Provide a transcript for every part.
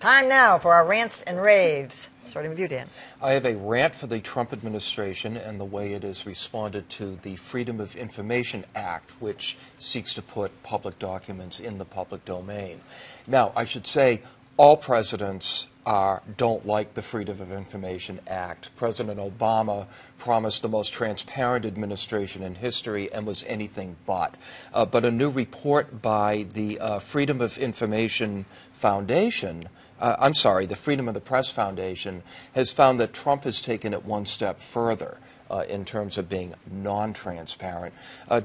Time now for our rants and raves. Starting with you, Dan. I have a rant for the Trump administration and the way it has responded to the Freedom of Information Act, which seeks to put public documents in the public domain. Now, I should say all presidents don't like the Freedom of Information Act. President Obama promised the most transparent administration in history and was anything but. But a new report by the Freedom of Information Foundation, the Freedom of the Press Foundation, has found that Trump has taken it one step further in terms of being non-transparent.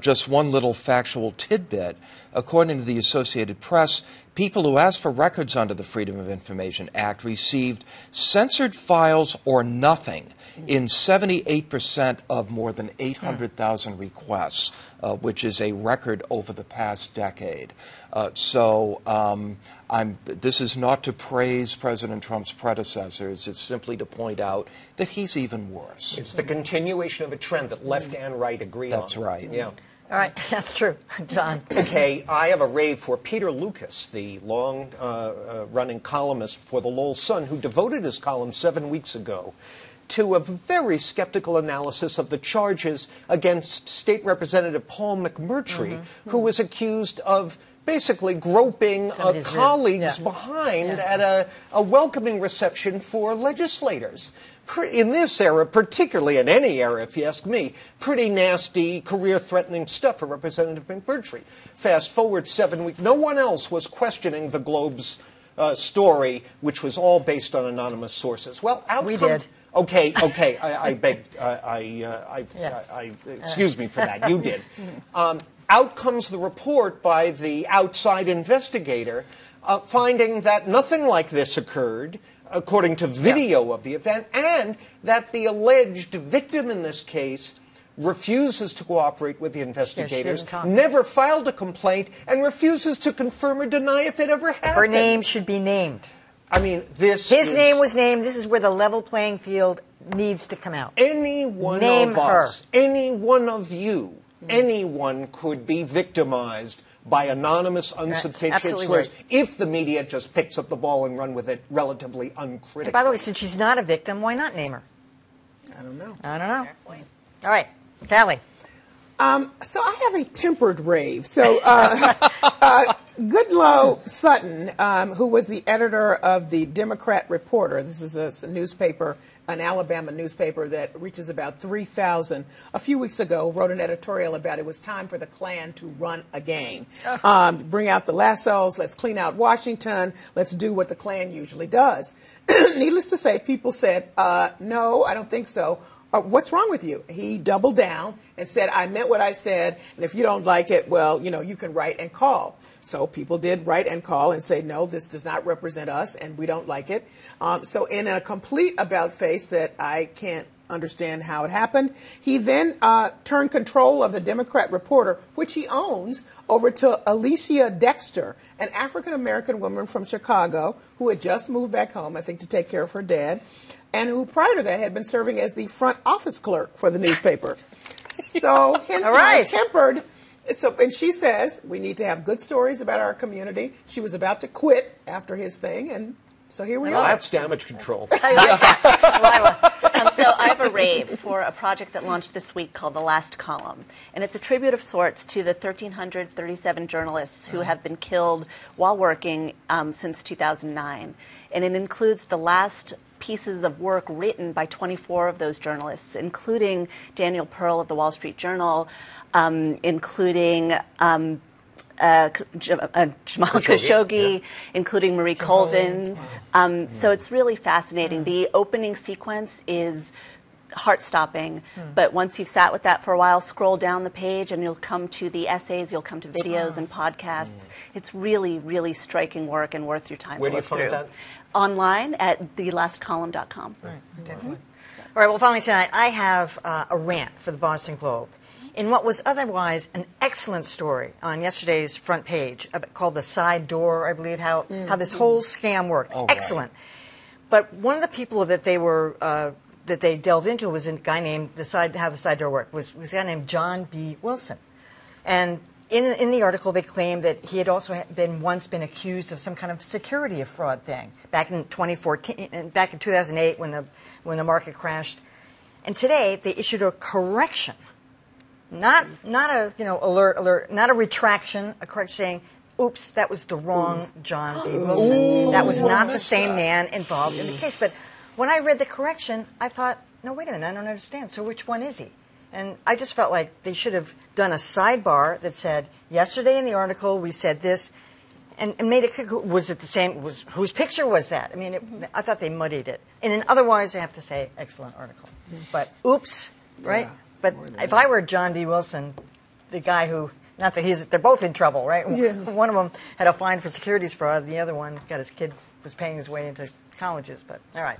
Just one little factual tidbit. According to the Associated Press, people who asked for records under the Freedom of Information Act received censored files or nothing in 78% of more than 800,000 requests, which is a record over the past decade. This is not to praise President Trump's predecessors. It's simply to point out that he's even worse. It's the continuation of a trend that left and right agree on. That's right. Yeah. All right, that's true. John. Okay, I have a rave for Peter Lucas, the long-running columnist for the Lowell Sun, who devoted his column 7 weeks ago to a very skeptical analysis of the charges against State Representative Paul McMurtry, who was accused of basically groping colleagues behind at a welcoming reception for legislators. In this era, particularly in any era, if you ask me, pretty nasty, career-threatening stuff for Representative McMurtry. Fast forward 7 weeks. No one else was questioning the Globe's story, which was all based on anonymous sources. Well, we did. Okay. I beg. Excuse me for that. You did. Out comes the report by the outside investigator, finding that nothing like this occurred, according to video of the event, and that the alleged victim in this case refuses to cooperate with the investigators, never filed a complaint, and refuses to confirm or deny if it ever happened. Her name should be named. I mean, His name was named. This is where the level playing field needs to come out. Any one of us, any one of you, anyone could be victimized by anonymous, unsubstantiated slurs if the media just picks up the ball and run with it relatively uncritically. And by the way, since she's not a victim, why not name her? I don't know. Fair point. All right, Callie. So I have a tempered rave. So Goodloe Sutton, who was the editor of the Democrat Reporter, this is a newspaper, an Alabama newspaper that reaches about 3,000, a few weeks ago wrote an editorial about it was time for the Klan to run again. Bring out the lassos, let's clean out Washington, let's do what the Klan usually does. Needless to say, people said, no, I don't think so. What's wrong with you? He doubled down and said, I meant what I said, and if you don't like it, well, you can write and call. So people did write and call and say, no, this does not represent us, and we don't like it. So in a complete about-face that I can't understand how it happened, he then turned control of the Democrat Reporter, which he owns, over to Alicia Dexter, an African-American woman from Chicago who had just moved back home, I think, to take care of her dad, and who prior to that had been serving as the front office clerk for the newspaper. So hence my tempered. And she says we need to have good stories about our community. She was about to quit after his thing, and so here we are. That's damage control. So I have a rave for a project that launched this week called The Last Column. And it's a tribute of sorts to the 1,337 journalists who have been killed while working since 2009. And it includes the last pieces of work written by 24 of those journalists, including Daniel Pearl of the Wall Street Journal, including Jamal Khashoggi, including Marie Colvin. So it's really fascinating. The opening sequence is heart-stopping, but once you've sat with that for a while, scroll down the page and you'll come to the essays, you'll come to videos and podcasts. It's really, really striking work and worth your time. Where do you find that? Online at thelastcolumn.com. All right, well, finally tonight, I have a rant for the Boston Globe in what was otherwise an excellent story on yesterday's front page called The Side Door, I believe, how this whole scam worked. Excellent. But one of the people that they were that they delved into was a guy named how the side door worked was a guy named John B. Wilson, and in the article, they claimed that he had also once been accused of some kind of security fraud thing back in 2014, and back in 2008 when the market crashed. And today they issued a correction, not a alert, not a retraction, a correction saying, "Oops, that was the wrong John D. Wilson. That was not the same man involved in the case." But when I read the correction, I thought, "No, wait a minute, I don't understand. So which one is he?" And I just felt like they should have done a sidebar that said, yesterday in the article we said this, and made it clear, was it the same, whose picture was that? I mean, I thought they muddied it. And otherwise, I have to say, excellent article. But oops, right? Yeah, but if I were John D. Wilson, the guy who, not that they're both in trouble, right? Yeah. One of them had a fine for securities fraud, the other one got his kid, was paying his way into colleges, but all right.